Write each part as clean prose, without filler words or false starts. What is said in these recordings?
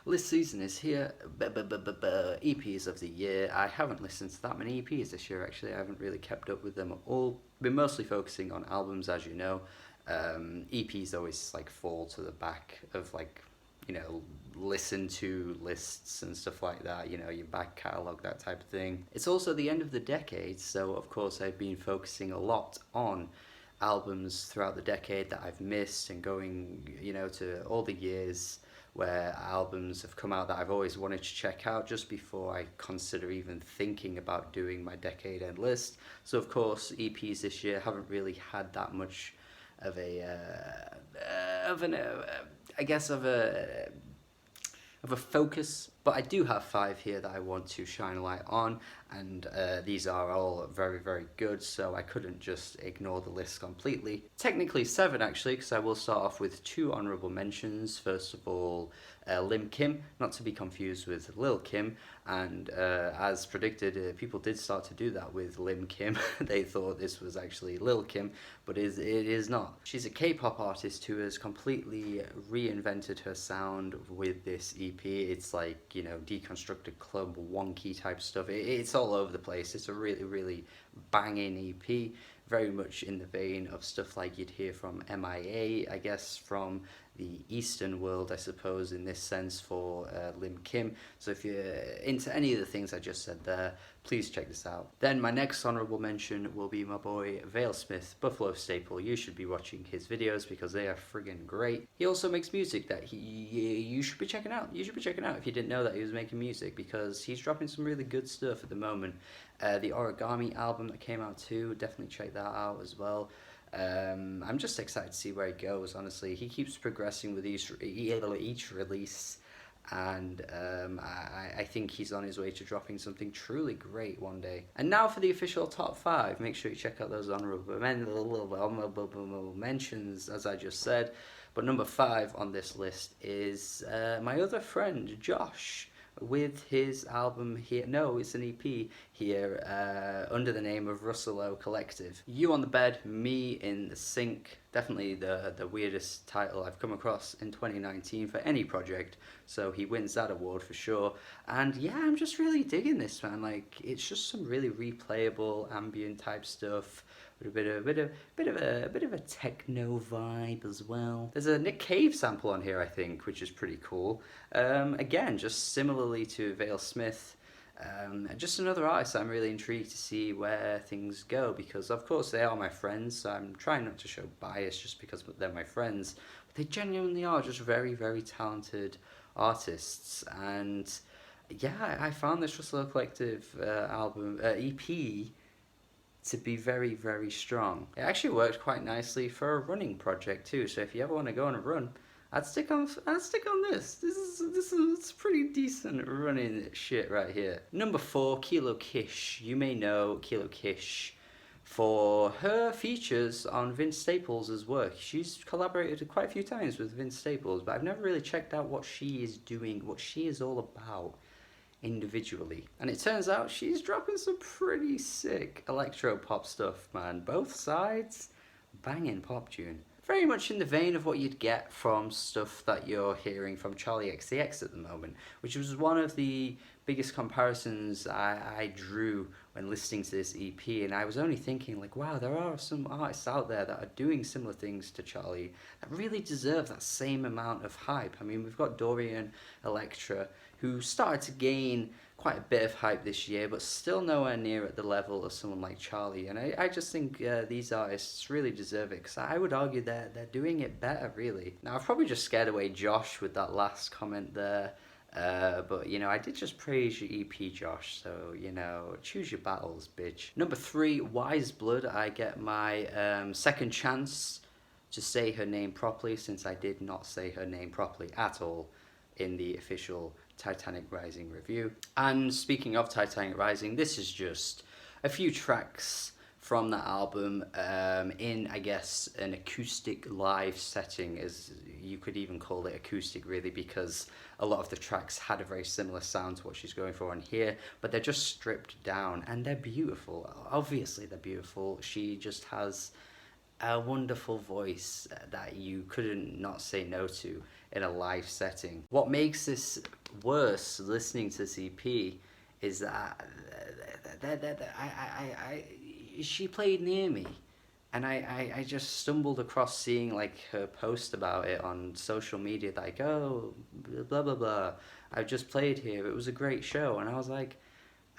List season is here. EPs of the year. I haven't listened to that many EPs this year, actually. I haven't really kept up with them at all. Been mostly focusing on albums, as you know. EPs always like fall to the back of listen to lists and stuff like that, your back catalogue, that type of thing. It's also the end of the decade, so of course I've been focusing a lot on albums throughout the decade that I've missed and going, to all the years where albums have come out that I've always wanted to check out just before I consider even thinking about doing my decade end list. So of course EPs this year haven't really had that much of a focus, but I do have 5 here that I want to shine a light on, and these are all very, very good, so I couldn't just ignore the list completely. Technically 7 actually, because I will start off with 2 honourable mentions. First of all, Lim Kim, not to be confused with Lil Kim, and as predicted, people did start to do that with Lim Kim. They thought this was actually Lil Kim, but it is not. She's a K-pop artist who has completely reinvented her sound with this EP. It's like, deconstructed club, wonky type stuff. It's all over the place. It's a really, really banging EP, very much in the vein of stuff like you'd hear from MIA, I guess, from the Eastern world, I suppose, in this sense for Lim Kim. So if you're into any of the things I just said there, please check this out. Then my next honourable mention will be my boy Vale Smith, Buffalo staple. You should be watching his videos because they are friggin' great. He also makes music that you should be checking out. You should be checking out if you didn't know that he was making music, because he's dropping some really good stuff at the moment. The Origami album that came out too, definitely check that out as well. I'm just excited to see where he goes, honestly. He keeps progressing with each release, and I think he's on his way to dropping something truly great one day. And now for the official top 5. Make sure you check out those honourable mentions, as I just said. But number 5 on this list is my other friend, Josh, with his album here. No, it's an EP here, under the name of Russell O Collective. You on the Bed, Me in the Sink. Definitely the weirdest title I've come across in 2019 for any project, so he wins that award for sure. And yeah, I'm just really digging this, man. Like, it's just some really replayable ambient type stuff with a bit of a techno vibe as well. There's a Nick Cave sample on here, I think, which is pretty cool. Again, just similarly to Vale Smith, just another artist I'm really intrigued to see where things go, because of course they are my friends, so I'm trying not to show bias just because they're my friends, but they genuinely are just very, very talented artists. And yeah, I found this Russell Collective EP to be very, very strong. It actually worked quite nicely for a running project too, so if you ever want to go on a run, I'd stick on this. This is pretty decent running shit right here. Number 4, Kilo Kish. You may know Kilo Kish for her features on Vince Staples' work. She's collaborated quite a few times with Vince Staples, but I've never really checked out what she is doing, what she is all about individually. And it turns out she's dropping some pretty sick electro pop stuff, man. Both sides, banging pop tune. Very much in the vein of what you'd get from stuff that you're hearing from Charlie XCX at the moment, which was one of the biggest comparisons I drew when listening to this EP. And I was only thinking, like, wow, there are some artists out there that are doing similar things to Charlie that really deserve that same amount of hype. I mean, we've got Dorian Electra, who started to gain quite a bit of hype this year, but still nowhere near at the level of someone like Charlie. And I just think these artists really deserve it, because I would argue they're doing it better, really. Now, I've probably just scared away Josh with that last comment there, but, I did just praise your EP, Josh, so, choose your battles, bitch. Number 3, Weyes Blood. I get my second chance to say her name properly, since I did not say her name properly at all in the official Titanic Rising review. And speaking of Titanic Rising, this is just a few tracks from the album in, I guess, an acoustic live setting, as you could even call it acoustic, really, because a lot of the tracks had a very similar sound to what she's going for on here, but they're just stripped down, and they're beautiful. Obviously they're beautiful. She just has a wonderful voice that you couldn't not say no to in a live setting. What makes this worse, listening to this EP, is that she played near me, and I just stumbled across seeing like her post about it on social media, like, oh, blah blah blah, I've just played here, it was a great show, and I was like,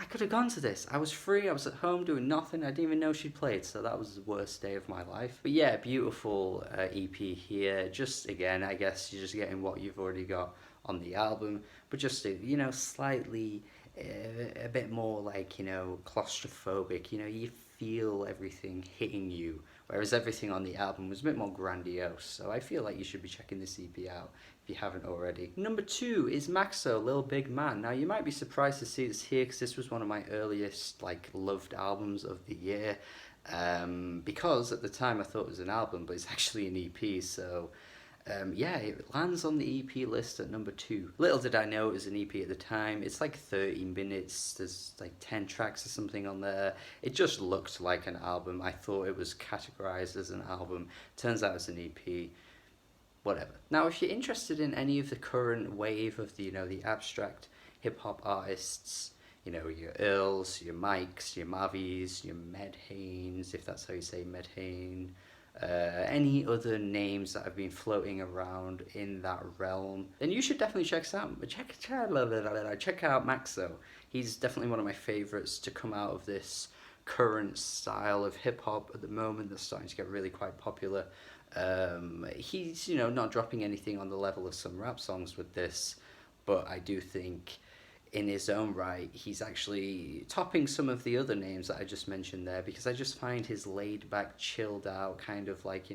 I could have gone to this. I was free, I was at home doing nothing, I didn't even know she played, so that was the worst day of my life. But yeah, beautiful EP here. Just again, I guess you're just getting what you've already got on the album, but just slightly a bit more like, claustrophobic. You feel everything hitting you, whereas everything on the album was a bit more grandiose. So I feel like you should be checking this EP out if you haven't already. Number 2 is Maxo, Lil Big Man. Now you might be surprised to see this here, because this was one of my earliest like loved albums of the year. Because at the time I thought it was an album, but it's actually an EP. So yeah, it lands on the EP list at number 2. Little did I know it was an EP at the time. It's like 30 minutes, there's like 10 tracks or something on there. It just looked like an album. I thought it was categorized as an album. Turns out it's an EP. Whatever. Now, if you're interested in any of the current wave of the abstract hip-hop artists, your Earls, your Mikes, your Mavis, your Medhanes, if that's how you say Medhane, any other names that have been floating around in that realm, then you should definitely check out Maxo. He's definitely one of my favorites to come out of this current style of hip hop at the moment that's starting to get really quite popular. He's not dropping anything on the level of some rap songs with this, but I do think in his own right, he's actually topping some of the other names that I just mentioned there, because I just find his laid back, chilled out, kind of like,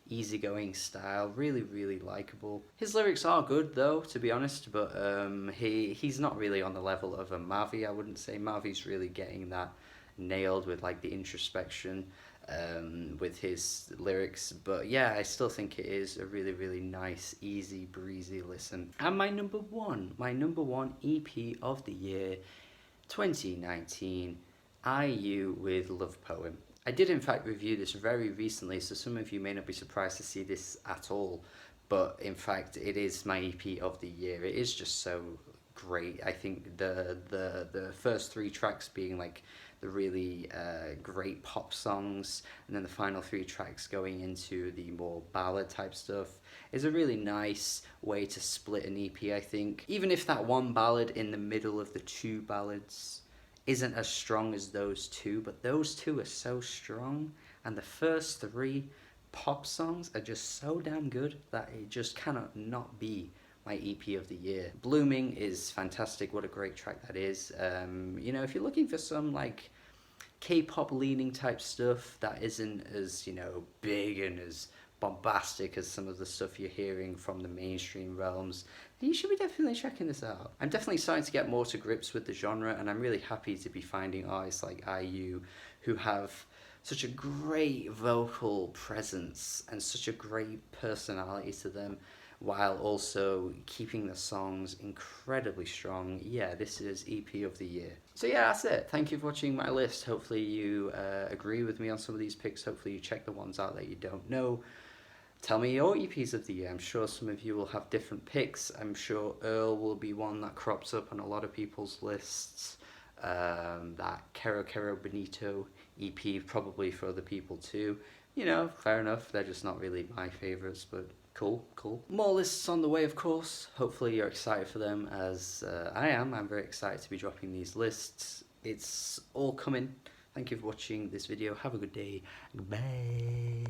easygoing style really, really likable. His lyrics are good though, to be honest, but he's not really on the level of a Mavi, I wouldn't say. Mavi's really getting that nailed with like the introspection with his lyrics. But yeah, I still think it is a really, really nice, easy breezy listen. And my number one EP of the year 2019, IU with Love Poem. I did in fact review this very recently, so some of you may not be surprised to see this at all, but in fact it is my EP of the year. It is just so great. I think the first 3 tracks being like the really great pop songs, and then the final 3 tracks going into the more ballad type stuff, is a really nice way to split an EP, I think. Even if that one ballad in the middle of the 2 ballads isn't as strong as those 2, but those 2 are so strong, and the first 3 pop songs are just so damn good that it just cannot not be my EP of the year. Blooming is fantastic. What a great track that is. If you're looking for some like K-pop leaning type stuff that isn't as big and as bombastic as some of the stuff you're hearing from the mainstream realms, then you should be definitely checking this out. I'm definitely starting to get more to grips with the genre, and I'm really happy to be finding artists like IU who have such a great vocal presence and such a great personality to them, while also keeping the songs incredibly strong. Yeah, this is EP of the year. So yeah, that's it. Thank you for watching my list. Hopefully you agree with me on some of these picks. Hopefully you check the ones out that you don't know. Tell me your EPs of the year. I'm sure some of you will have different picks. I'm sure Earl will be one that crops up on a lot of people's lists. That Kero Kero Benito EP probably for other people too. Fair enough. They're just not really my favorites, but cool. More lists on the way, of course. Hopefully you're excited for them, as I am. I'm very excited to be dropping these lists. It's all coming. Thank you for watching this video. Have a good day. Goodbye.